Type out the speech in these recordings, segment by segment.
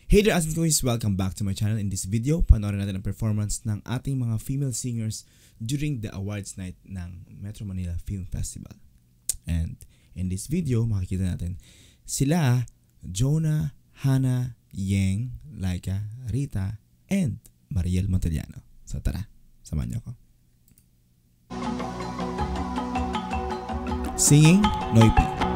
Hey there, Asin Kois! Welcome back to my channel. In this video, panoorin natin ang performance ng ating mga female singers during the awards night ng Metro Manila Film Festival. And in this video, makikita natin sila, Jonah, Hannah, Yeng, Laika, Rita, and Mariel Montellano. So tara, samahan niyo ako. Singing, Noipi.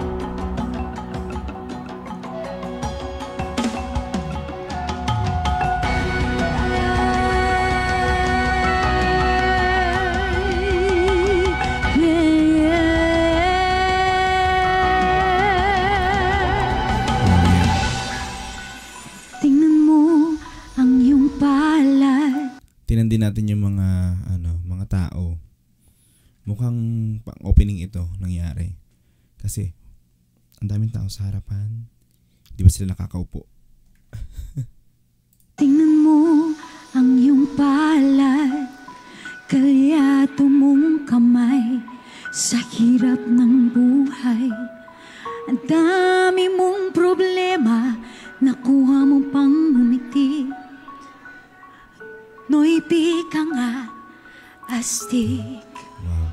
Tinan din natin yung mga tao. Mukhang pang-opening ito nangyari. Kasi ang daming tao sa harapan. Di ba sila nakakaupo? Tingnan mo ang iyong palad, kalyato mong kamay sa hirap ng buhay. Ang dami mong problema, nakuha mo pang umiti. Noipi ka nga, astig. Wow.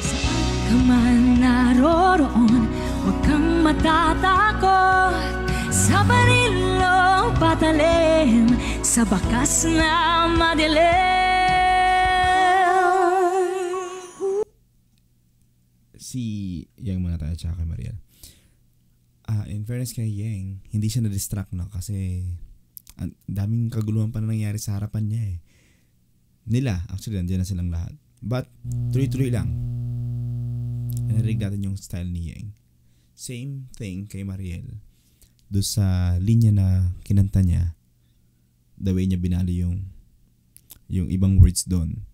Saan ka man naroroon, huwag kang matatakot. Sa barilo patalim, sa bakas na madilim. Si Yeng muna tayo tsaka kay Mariel. In fairness kay Yeng, hindi siya na-distract na kasi ang daming kaguluhan pa na nangyari sa harapan niya eh. Actually nandiyan na silang lahat. But tuloy-tuloy lang. Narinig natin yung style ni Yeng. Same thing kay Mariel. Doon sa linya na kinanta niya, the way niya binali yung ibang words doon.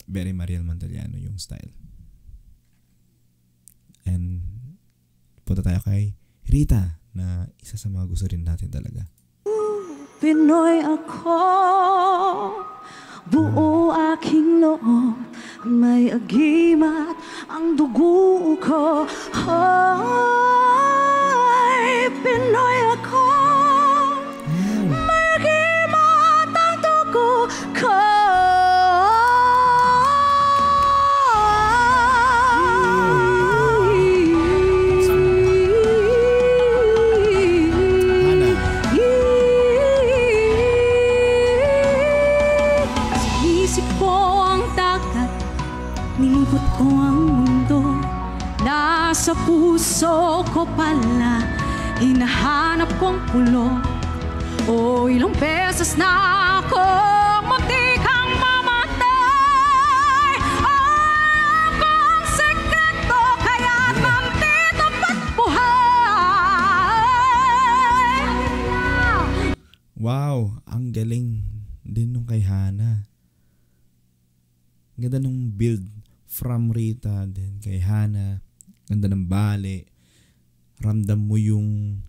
Very Mariel Montellano yung style. And punta tayo kay Rita na isa sa mga gusto rin natin talaga. Pinoy ako, buo aking loob, may agimat ang dugo ko. Hoy, Pinoy ako, may agimat ang dugo ko. Nilibot ko ang mundo, nasa puso ko pala, hinahanap kong pulo. O ilang beses na ako magtikang mamatay. Ang sekreto kaya nandito ba't buhay. Wow, ang galing din nung kay Hannah. Ganda nung build from Rita din kay Hannah. Ganda ng bale. Ramdam mo yung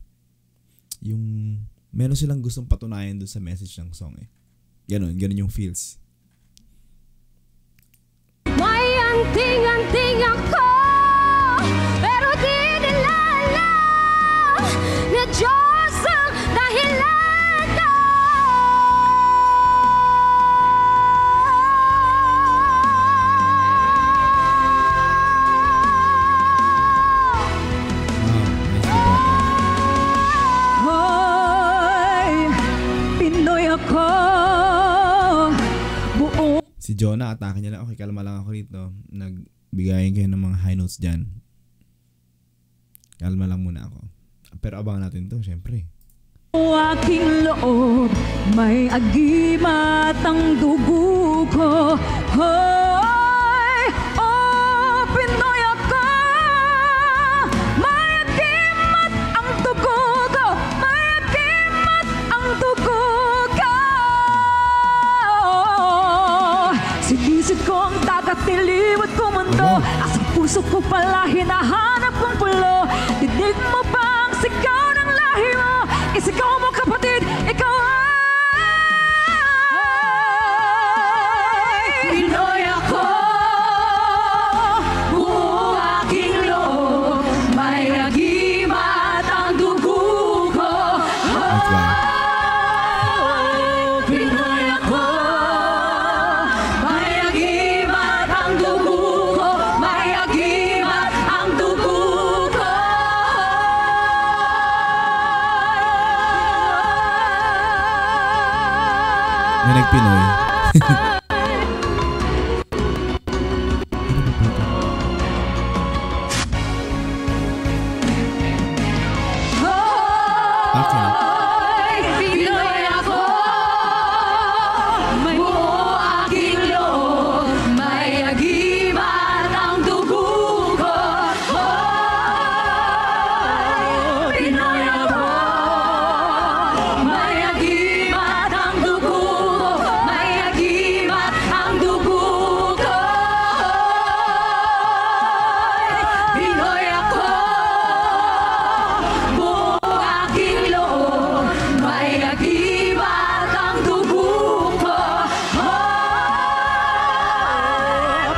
meron silang gustong patunayan doon sa message ng song eh. Ganon yung feels. May anting-anting ako, pero di nila alam na Diyos ang dahilan ko. Si Jonah, atake niya lang. Okay, kalma lang ako rito. Nagbigayin kayo ng mga high notes dyan. Kalma lang muna ako. Pero abangan natin to, syempre. O aking loob, may agimat ang dugo ko. Hoy, oh, Pinoy ako, may agimat ang dugo ko. May agimat ang dugo ko. Sinisip ko ang dagat, niliwat ko mundo. Asa puso ko pala, hinahanap kong pulo. Dinig mo ba ang sigaw ng lahi mo? Isigaw mo kapatid, ikaw ay Pinoy ako, buo aking loob, may agimat ang dugo ko. May nagpinoy. Okay. Pinoy ako, may buo aking loob, may agimat ang dugo ko. Pinoy ako, may agimat ang dugo ko, may agimat ang dugo ko. Pinoy ako, buo aking loob, may agimat ang dugo ko.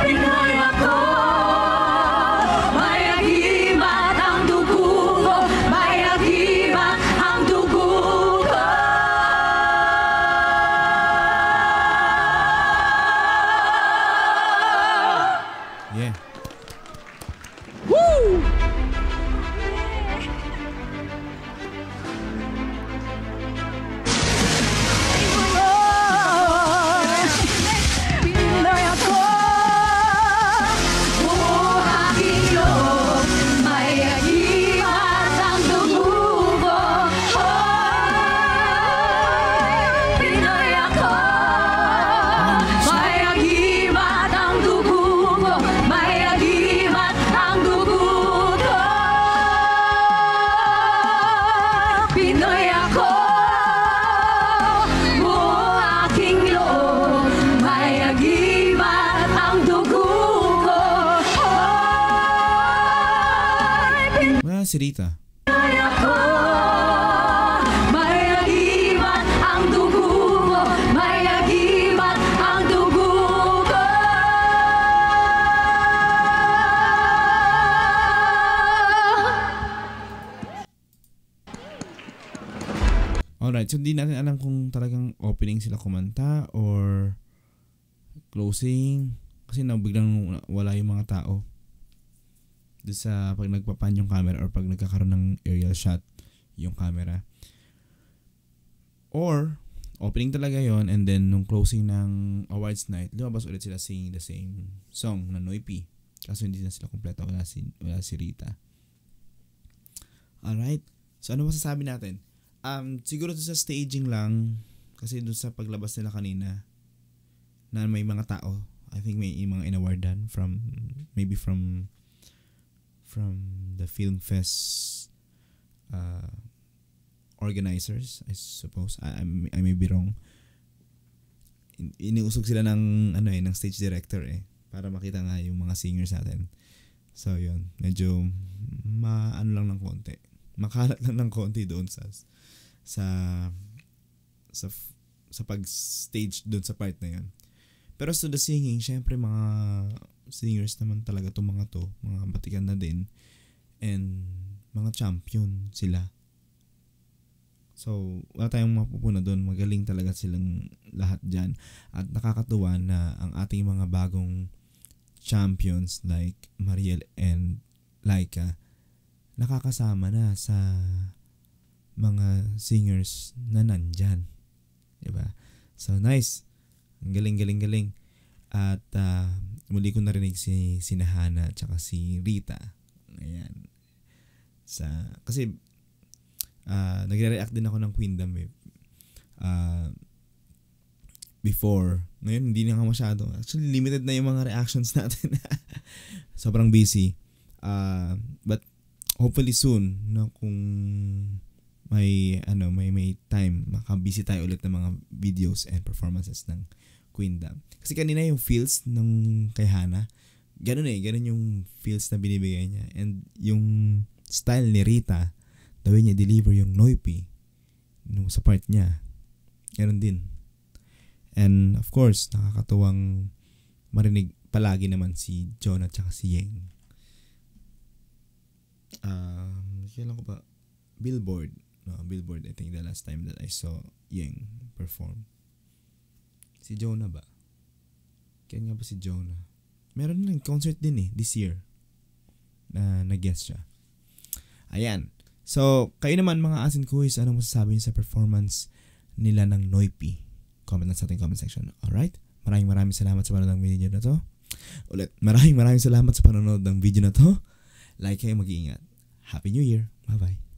Pinoy ako, may agimat ang dugo ko, may agimat ang dugo ko. Yeah. Woo! Pinoy ako, buo aking loob, may agimat ang dugo ko. Pinoy ako, may agimat ang dugo ko, may agimat ang dugo ko. Pinoy ako, buo aking loob, may agimat ang dugo ko. Wala si Rita. Pinoy ako, may agimat ang dugo ko, may agimat ang dugo ko. Alright, so di natin alam kung talagang opening sila kumanta or closing. Kasi biglang wala yung mga tao. Doon sa pag nagpapan yung camera or pag nagkakaroon ng aerial shot yung camera. Or, opening talaga yon and then nung closing ng awards night, lumabas ulit sila singing the same song na Noipy. Kaso hindi na sila kompleto, wala si Rita. Alright, so ano masasabi natin? Siguro sa staging lang, kasi doon sa paglabas nila kanina, na may mga tao, I think may mga inawardan maybe from the Film Fest organizers, I suppose. I may be wrong. Iniusog sila ng ng stage director para makita nga yung mga singers natin. So yun, medyo lang ng konti. Makalat lang ng konti doon sa pag-stage doon sa part na yun. Pero sa the singing, syempre mga singers naman talaga mga batikan na din and mga champion sila. So, wala tayong mapupuna doon. Magaling talaga silang lahat dyan. At nakakatuwa na ang ating mga bagong champions like Mariel and Laika nakakasama na sa mga singers na nandyan. Diba? So, nice. Galing. At muli ko narinig si Nahana at saka si Rita. Ayan. Kasi nagre-react din ako ng Queendom before. Ngayon, hindi na nga masyado. Actually, limited na yung mga reactions natin. Sobrang busy. But hopefully soon, kung may time, makabisi tayo ulit ng mga videos and performances ng Queendom. Kasi kanina yung feels ng kay Hana, ganun yung feels na binibigay niya. And yung style ni Rita, the way niya deliver yung Noipy sa part niya, ganun din. And of course, nakakatuwang marinig palagi naman si Jonah at si Yeng. Kailan ko ba? Billboard, I think the last time that I saw Yeng perform. Si Jonah ba? Kaya nga ba si Jonah? Meron na concert din this year na nag-guest siya. Ayan. So, kayo naman mga asin kuys, anong masasabi niyo sa performance nila ng Noipy Comment lang sa ating comment section. Alright? Maraming salamat sa panonood ng video na to. Ulit, maraming salamat sa panonood ng video na to. Like kayo, mag-iingat. Happy New Year. Bye-bye.